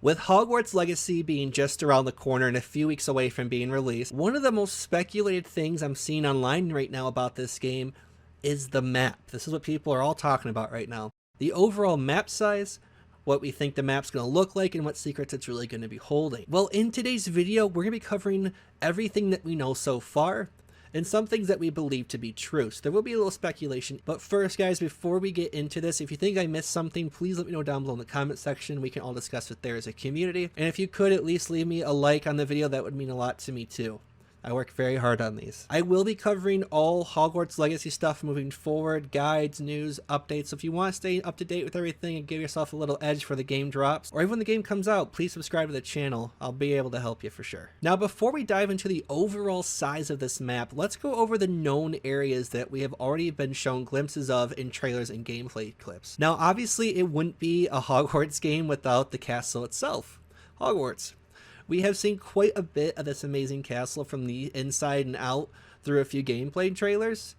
With Hogwarts Legacy being just around the corner and a few weeks away from being released, one of the most speculated things I'm seeing online right now about this game is the map. This is what people are all talking about right now. The overall map size, what we think the map's going to look like, and what secrets it's really going to be holding. Well, in today's video, we're going to be covering everything that we know so far, and some things that we believe to be true. So there will be a little speculation. But first, guys, before we get into this, if you think I missed something, please let me know down below in the comment section. We can all discuss it there as a community. And if you could at least leave me a like on the video, that would mean a lot to me too. I work very hard on these. I will be covering all Hogwarts Legacy stuff moving forward, guides, news, updates. So if you want to stay up to date with everything and give yourself a little edge for the game drops, or even when the game comes out, please subscribe to the channel. I'll be able to help you for sure. Now, before we dive into the overall size of this map, let's go over the known areas that we have already been shown glimpses of in trailers and gameplay clips. Now, obviously, it wouldn't be a Hogwarts game without the castle itself. Hogwarts. We have seen quite a bit of this amazing castle from the inside and out through a few gameplay trailers,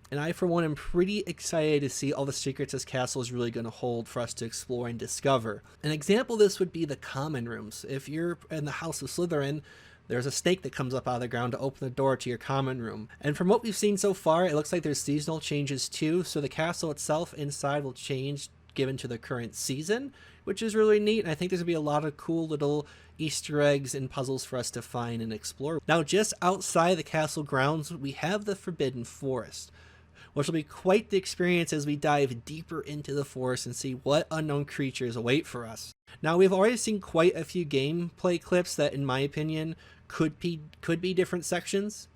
and I for one am pretty excited to see all the secrets this castle is really going to hold for us to explore and discover. An example of this would be the common rooms. If you're in the House of Slytherin, there's a snake that comes up out of the ground to open the door to your common room. And from what we've seen so far, it looks like there's seasonal changes too, so the castle itself inside will change given to the current season, which is really neat. And I think there's gonna be a lot of cool little Easter eggs and puzzles for us to find and explore. Now, just outside the castle grounds, we have the Forbidden Forest, which will be quite the experience as we dive deeper into the forest and see what unknown creatures await for us. Now, we've already seen quite a few gameplay clips that, in my opinion, could be different sections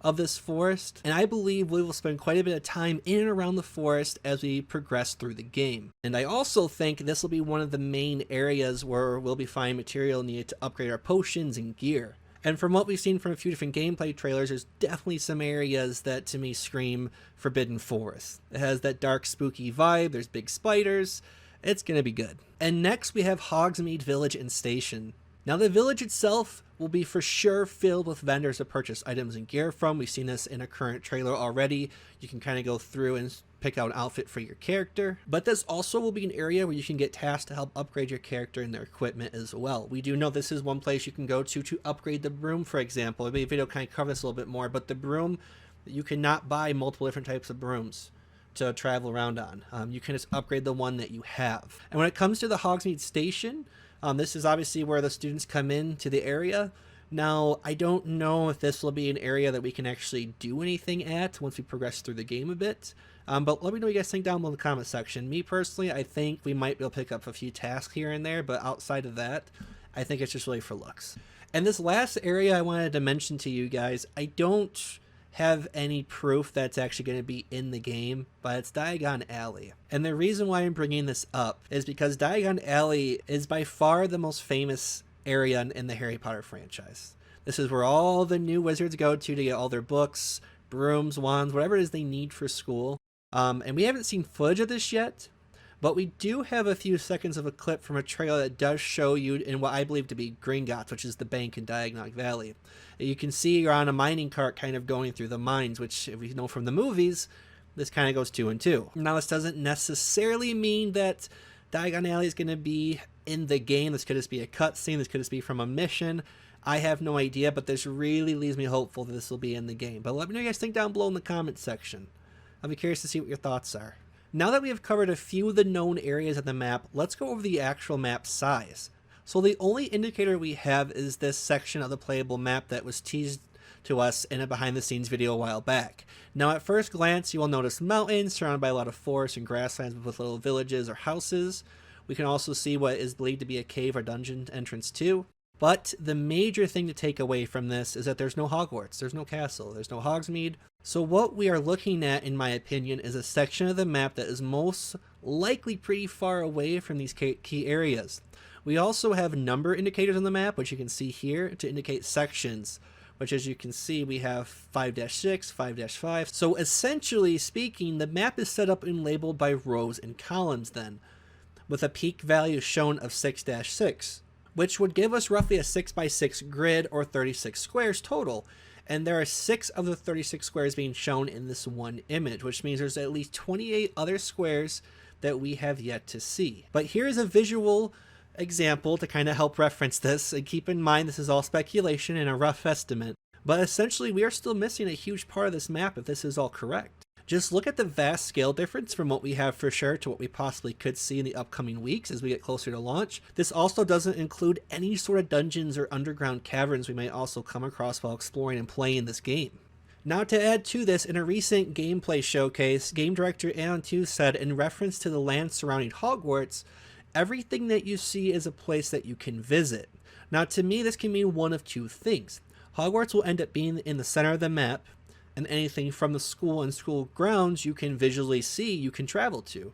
of this forest, and I believe we will spend quite a bit of time in and around the forest as we progress through the game. And I also think this will be one of the main areas where we'll be finding material needed to upgrade our potions and gear. And from what we've seen from a few different gameplay trailers, there's definitely some areas that to me scream Forbidden Forest. It has that dark, spooky vibe, there's big spiders, it's gonna be good. And next we have Hogsmeade Village and Station. Now, the village itself will be for sure filled with vendors to purchase items and gear from. We've seen this in a current trailer already. You can kind of go through and pick out an outfit for your character. But this also will be an area where you can get tasks to help upgrade your character and their equipment as well. We do know this is one place you can go to upgrade the broom, for example. Maybe a video kind of cover this a little bit more, but the broom, you cannot buy multiple different types of brooms to travel around on. You can just upgrade the one that you have. And when it comes to the Hogsmeade Station, this is obviously where the students come in to the area. Now, I don't know if this will be an area that we can actually do anything at once we progress through the game a bit. But let me know what you guys think down below in the comment section. Me personally, I think we might be able to pick up a few tasks here and there, but outside of that, I think it's just really for looks. And this last area I wanted to mention to you guys, I don't have any proof that's actually going to be in the game, but it's Diagon Alley. And the reason why I'm bringing this up is because Diagon Alley is by far the most famous area in the Harry Potter franchise. This is where all the new wizards go to get all their books, brooms, wands, whatever it is they need for school. And we haven't seen footage of this yet, but we do have a few seconds of a clip from a trailer that does show you in what I believe to be Gringotts, which is the bank in Diagon Valley. You can see you're on a mining cart kind of going through the mines, which if we know from the movies, this kind of goes 2 and 2. Now, this doesn't necessarily mean that Diagon Alley is going to be in the game. This could just be a cutscene. This could just be from a mission. I have no idea, but this really leaves me hopeful that this will be in the game. But let me know what you guys think down below in the comments section. I'll be curious to see what your thoughts are. Now that we have covered a few of the known areas of the map, let's go over the actual map size. So the only indicator we have is this section of the playable map that was teased to us in a behind the scenes video a while back. Now, at first glance, you will notice mountains surrounded by a lot of forests and grasslands with little villages or houses. We can also see what is believed to be a cave or dungeon entrance too. But the major thing to take away from this is that there's no Hogwarts, there's no castle, there's no Hogsmeade. So what we are looking at, in my opinion, is a section of the map that is most likely pretty far away from these key areas. We also have number indicators on the map, which you can see here, to indicate sections, which as you can see, we have 5-6, 5-5. So essentially speaking, the map is set up and labeled by rows and columns then, with a peak value shown of 6-6, which would give us roughly a 6x6 grid or 36 squares total. And there are 6 of the 36 squares being shown in this one image, which means there's at least 28 other squares that we have yet to see. But here's a visual example to kind of help reference this, and keep in mind this is all speculation and a rough estimate, but essentially we are still missing a huge part of this map if this is all correct. Just look at the vast scale difference from what we have for sure to what we possibly could see in the upcoming weeks as we get closer to launch. This also doesn't include any sort of dungeons or underground caverns we might also come across while exploring and playing this game. Now to add to this, in a recent gameplay showcase, game director Alan Tew said in reference to the land surrounding Hogwarts, everything that you see is a place that you can visit. Now to me this can mean one of two things. Hogwarts will end up being in the center of the map, and anything from the school and school grounds you can visually see, you can travel to.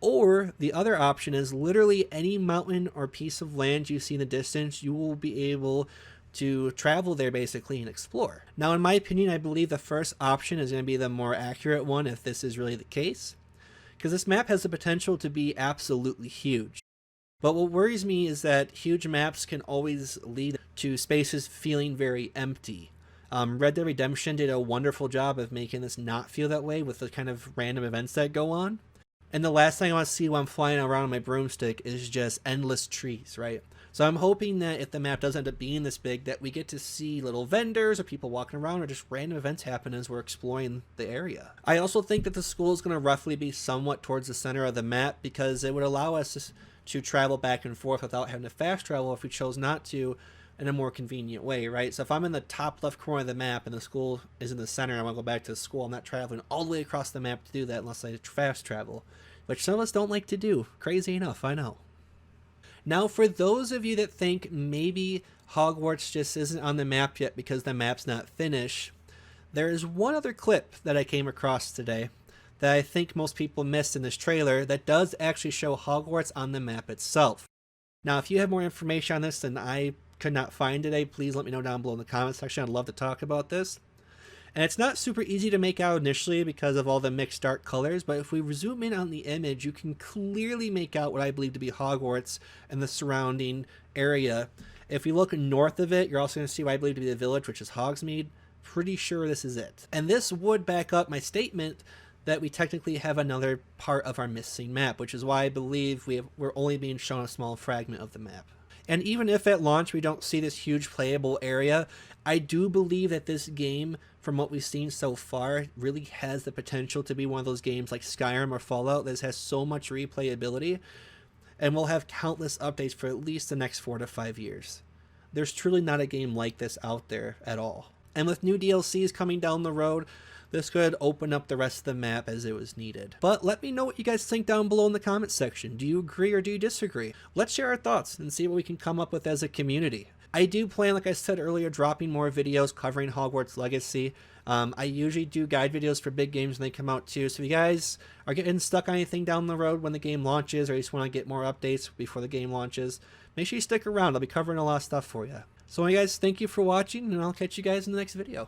Or the other option is literally any mountain or piece of land you see in the distance, you will be able to travel there basically and explore. Now in my opinion, I believe the first option is going to be the more accurate one if this is really the case, because this map has the potential to be absolutely huge. But what worries me is that huge maps can always lead to spaces feeling very empty. Red Dead Redemption did a wonderful job of making this not feel that way with the kind of random events that go on. And the last thing I want to see while I'm flying around on my broomstick is just endless trees, right? So I'm hoping that if the map does end up being this big, that we get to see little vendors or people walking around or just random events happen as we're exploring the area. I also think that the school is going to roughly be somewhat towards the center of the map because it would allow us to travel back and forth without having to fast travel if we chose not to, in a more convenient way, right? So if I'm in the top left corner of the map and the school is in the center and I want to go back to the school, I'm not traveling all the way across the map to do that unless I fast travel, which some of us don't like to do. Crazy enough, I know. Now for those of you that think maybe Hogwarts just isn't on the map yet because the map's not finished, there is one other clip that I came across today that I think most people missed in this trailer that does actually show Hogwarts on the map itself. Now if you have more information on this than I could not find today, please let me know down below in the comments section. I'd love to talk about this. And it's not super easy to make out initially because of all the mixed dark colors, but if we zoom in on the image, you can clearly make out what I believe to be Hogwarts and the surrounding area. If you look north of it, you're also going to see what I believe to be the village, which is Hogsmeade. Pretty sure this is it. And this would back up my statement that we technically have another part of our missing map, which is why I believe we're only being shown a small fragment of the map. And even if at launch we don't see this huge playable area, I do believe that this game, from what we've seen so far, really has the potential to be one of those games like Skyrim or Fallout that has so much replayability, and will have countless updates for at least the next 4 to 5 years. There's truly not a game like this out there at all. And with new DLCs coming down the road, this could open up the rest of the map as it was needed. But let me know what you guys think down below in the comments section. Do you agree or do you disagree? Let's share our thoughts and see what we can come up with as a community. I do plan, like I said earlier, dropping more videos covering Hogwarts Legacy. I usually do guide videos for big games when they come out too. So if you guys are getting stuck on anything down the road when the game launches, or you just want to get more updates before the game launches, make sure you stick around. I'll be covering a lot of stuff for you. So guys, thank you for watching, and I'll catch you guys in the next video.